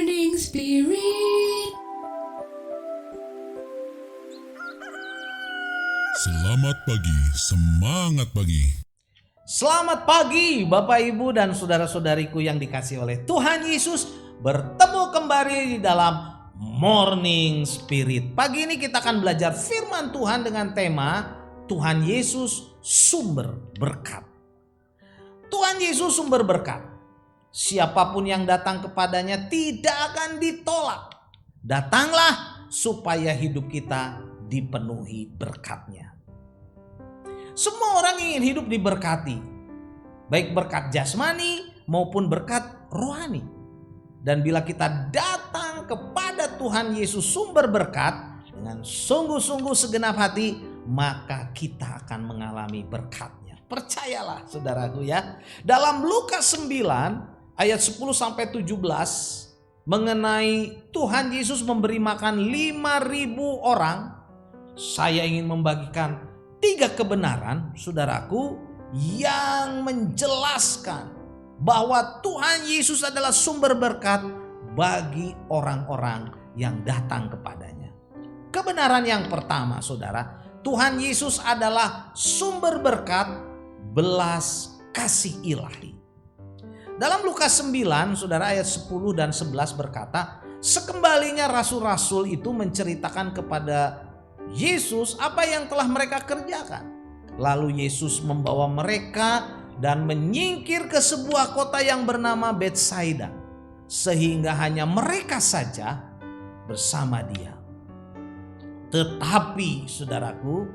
Morning Spirit. Selamat pagi, semangat pagi. Selamat pagi Bapak Ibu dan saudara-saudariku yang dikasihi oleh Tuhan Yesus. Bertemu kembali di dalam Morning Spirit. Pagi ini kita akan belajar firman Tuhan dengan tema Tuhan Yesus sumber berkat. Tuhan Yesus sumber berkat. Siapapun yang datang kepadanya tidak akan ditolak. Datanglah supaya hidup kita dipenuhi berkat-Nya. Semua orang ingin hidup diberkati, baik berkat jasmani maupun berkat rohani. Dan bila kita datang kepada Tuhan Yesus sumber berkat dengan sungguh-sungguh segenap hati, maka kita akan mengalami berkat-Nya. Percayalah saudaraku ya. Dalam Lukas 9 ayat 10 sampai 17 mengenai Tuhan Yesus memberi makan 5.000 orang, saya ingin membagikan 3 kebenaran saudaraku yang menjelaskan bahwa Tuhan Yesus adalah sumber berkat bagi orang-orang yang datang kepadanya. Kebenaran yang pertama saudara, Tuhan Yesus adalah sumber berkat belas kasih ilahi. Dalam Lukas 9 saudara ayat 10 dan 11 berkata, sekembalinya rasul-rasul itu menceritakan kepada Yesus apa yang telah mereka kerjakan. Lalu Yesus membawa mereka dan menyingkir ke sebuah kota yang bernama Betsaida, sehingga hanya mereka saja bersama Dia. Tetapi saudaraku,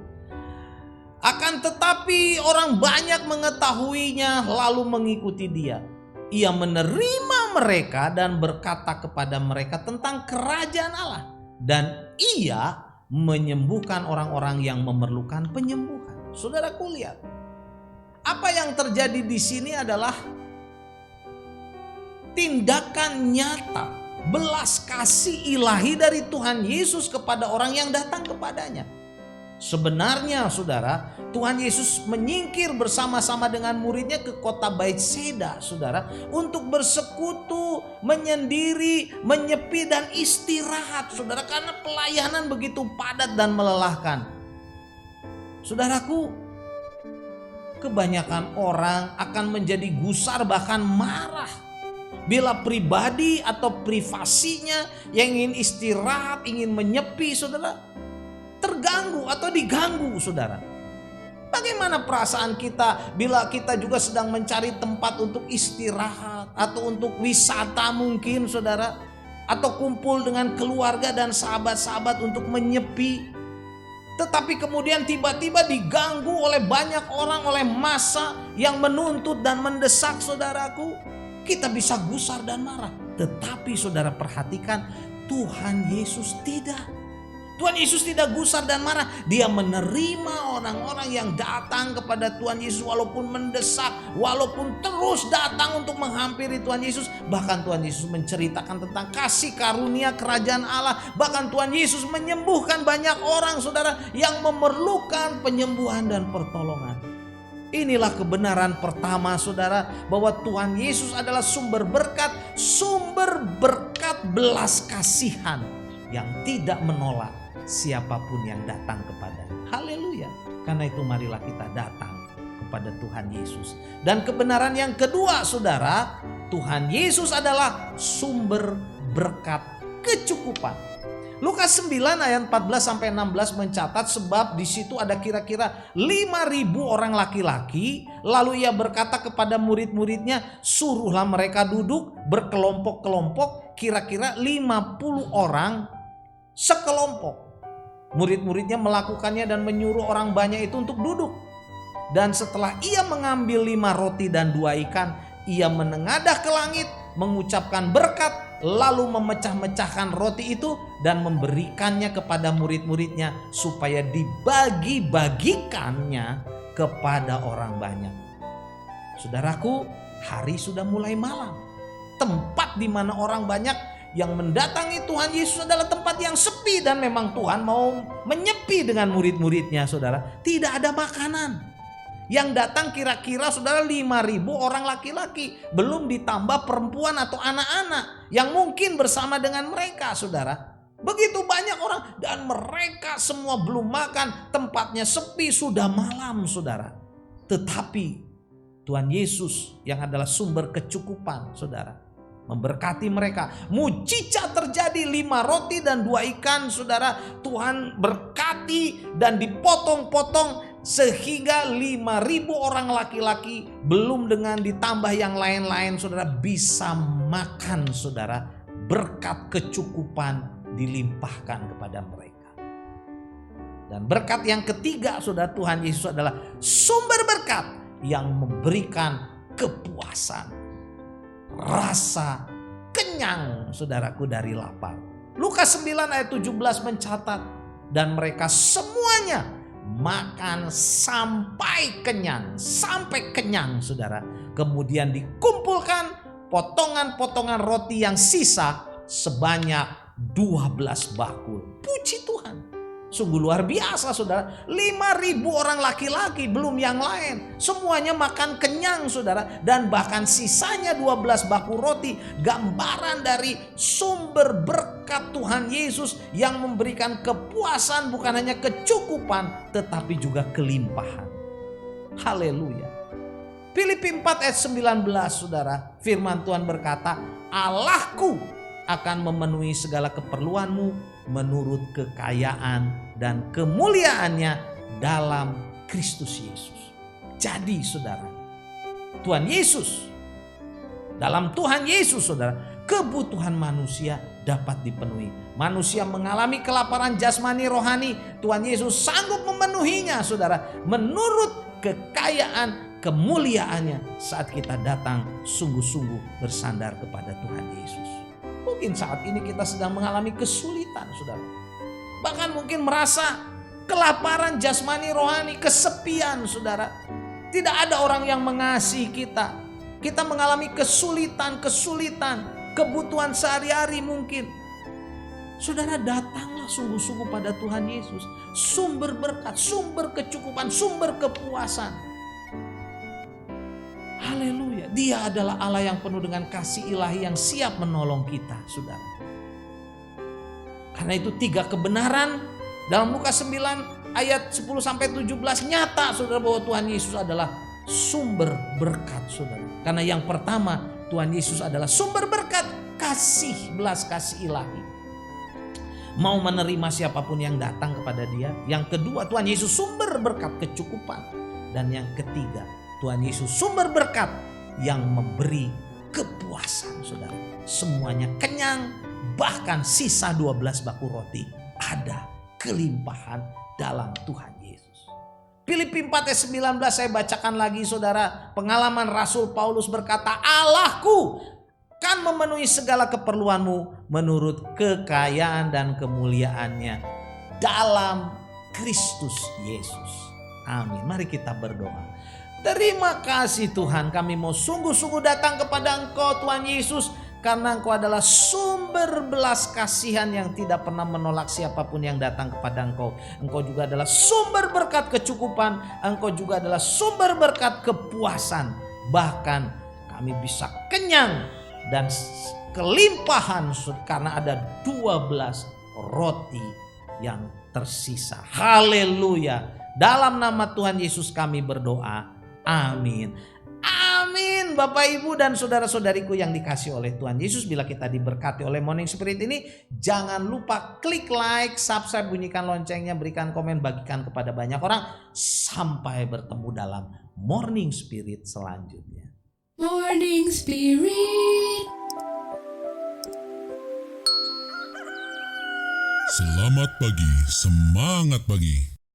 akan tetapi orang banyak mengetahuinya lalu mengikuti Dia. Ia menerima mereka dan berkata kepada mereka tentang kerajaan Allah, dan Ia menyembuhkan orang-orang yang memerlukan penyembuhan. Saudaraku lihat, apa yang terjadi di sini adalah tindakan nyata belas kasih ilahi dari Tuhan Yesus kepada orang yang datang kepadanya. Sebenarnya saudara, Tuhan Yesus menyingkir bersama-sama dengan muridnya ke kota Betsaida saudara, untuk bersekutu, menyendiri, menyepi dan istirahat saudara, karena pelayanan begitu padat dan melelahkan. Saudaraku, kebanyakan orang akan menjadi gusar bahkan marah bila pribadi atau privasinya yang ingin istirahat, ingin menyepi saudara, terganggu atau diganggu saudara. Bagaimana perasaan kita bila kita juga sedang mencari tempat untuk istirahat atau untuk wisata mungkin saudara, atau kumpul dengan keluarga dan sahabat-sahabat untuk menyepi, tetapi kemudian tiba-tiba diganggu oleh banyak orang, oleh massa yang menuntut dan mendesak saudaraku. Kita bisa gusar dan marah. Tetapi saudara perhatikan, Tuhan Yesus tidak. Tuhan Yesus tidak gusar dan marah. Dia menerima orang-orang yang datang kepada Tuhan Yesus walaupun mendesak, walaupun terus datang untuk menghampiri Tuhan Yesus. Bahkan Tuhan Yesus menceritakan tentang kasih karunia kerajaan Allah. Bahkan Tuhan Yesus menyembuhkan banyak orang saudara yang memerlukan penyembuhan dan pertolongan. Inilah kebenaran pertama saudara, bahwa Tuhan Yesus adalah sumber berkat belas kasihan yang tidak menolak siapapun yang datang kepadanya. Haleluya. Karena itu marilah kita datang kepada Tuhan Yesus. Dan kebenaran yang kedua saudara, Tuhan Yesus adalah sumber berkat kecukupan. Lukas 9 ayat 14 sampai 16 mencatat, sebab di situ ada kira-kira 5.000 orang laki-laki. Lalu ia berkata kepada murid-muridnya, suruhlah mereka duduk berkelompok-kelompok, kira-kira 50 orang sekelompok. Murid-muridnya melakukannya dan menyuruh orang banyak itu untuk duduk. Dan setelah ia mengambil 5 roti dan 2 ikan, ia menengadah ke langit, mengucapkan berkat, lalu memecah-mecahkan roti itu dan memberikannya kepada murid-muridnya supaya dibagi-bagikannya kepada orang banyak. Saudaraku, hari sudah mulai malam. Tempat di mana orang banyak yang mendatangi Tuhan Yesus adalah tempat yang sepi, dan memang Tuhan mau menyepi dengan murid-muridnya saudara. Tidak ada makanan. Yang datang kira-kira saudara 5.000 orang laki-laki. Belum ditambah perempuan atau anak-anak yang mungkin bersama dengan mereka saudara. Begitu banyak orang dan mereka semua belum makan. Tempatnya sepi, sudah malam saudara. Tetapi Tuhan Yesus yang adalah sumber kecukupan saudara memberkati mereka. Mujizat terjadi, 5 roti dan 2 ikan saudara. Tuhan berkati dan dipotong-potong sehingga 5.000 orang laki-laki belum dengan ditambah yang lain-lain saudara bisa makan saudara. Berkat kecukupan dilimpahkan kepada mereka. Dan berkat yang ketiga saudara, Tuhan Yesus adalah sumber berkat yang memberikan kepuasan, rasa kenyang saudaraku dari lapar. Lukas 9 ayat 17 mencatat, dan mereka semuanya makan sampai kenyang saudara. Kemudian dikumpulkan potongan-potongan roti yang sisa sebanyak 12 bakul. Puji Tuhan. Sungguh luar biasa saudara. 5.000 orang laki-laki belum yang lain. Semuanya makan kenyang saudara. Dan bahkan sisanya 12 bakul roti. Gambaran dari sumber berkat Tuhan Yesus. Yang memberikan kepuasan, bukan hanya kecukupan, tetapi juga kelimpahan. Haleluya. Filipi 4 ayat 19 saudara. Firman Tuhan berkata, Allahku akan memenuhi segala keperluanmu menurut kekayaan dan kemuliaannya dalam Kristus Yesus. Jadi saudara, Tuhan Yesus, dalam Tuhan Yesus saudara, kebutuhan manusia dapat dipenuhi. Manusia mengalami kelaparan jasmani rohani, Tuhan Yesus sanggup memenuhinya saudara, menurut kekayaan kemuliaannya saat kita datang sungguh-sungguh bersandar kepada Tuhan Yesus. Mungkin saat ini kita sedang mengalami kesulitan saudara. Bahkan mungkin merasa kelaparan jasmani rohani, kesepian saudara. Tidak ada orang yang mengasihi kita. Kita mengalami kesulitan, kebutuhan sehari-hari mungkin. Saudara, datanglah sungguh-sungguh pada Tuhan Yesus. Sumber berkat, sumber kecukupan, sumber kepuasan. Haleluya. Dia adalah Allah yang penuh dengan kasih ilahi yang siap menolong kita saudara. Karena itu 3 kebenaran dalam Lukas 9 ayat 10-17 nyata saudara bahwa Tuhan Yesus adalah sumber berkat saudara. Karena yang pertama, Tuhan Yesus adalah sumber berkat, kasih, belas kasih ilahi. Mau menerima siapapun yang datang kepada dia. Yang kedua, Tuhan Yesus sumber berkat kecukupan. Dan yang ketiga, Tuhan Yesus sumber berkat yang memberi kepuasan saudara. Semuanya kenyang, bahkan sisa 12 bakul roti. Ada kelimpahan dalam Tuhan Yesus. Filipi 4 ayat 19 saya bacakan lagi saudara. Pengalaman Rasul Paulus berkata, Allahku kan memenuhi segala keperluanmu menurut kekayaan dan kemuliaannya dalam Kristus Yesus. Amin. Mari kita berdoa. Terima kasih Tuhan, kami mau sungguh-sungguh datang kepada Engkau Tuhan Yesus. Karena Engkau adalah sumber belas kasihan yang tidak pernah menolak siapapun yang datang kepada Engkau. Engkau juga adalah sumber berkat kecukupan. Engkau juga adalah sumber berkat kepuasan. Bahkan kami bisa kenyang dan kelimpahan karena ada 12 roti yang tersisa. Haleluya. Dalam nama Tuhan Yesus kami berdoa. Amin. Amin. Bapak Ibu dan saudara-saudariku yang dikasih oleh Tuhan Yesus, bila kita diberkati oleh Morning Spirit ini, jangan lupa klik like, subscribe, bunyikan loncengnya, berikan komen, bagikan kepada banyak orang. Sampai bertemu dalam Morning Spirit selanjutnya. Morning Spirit. Selamat pagi, semangat pagi.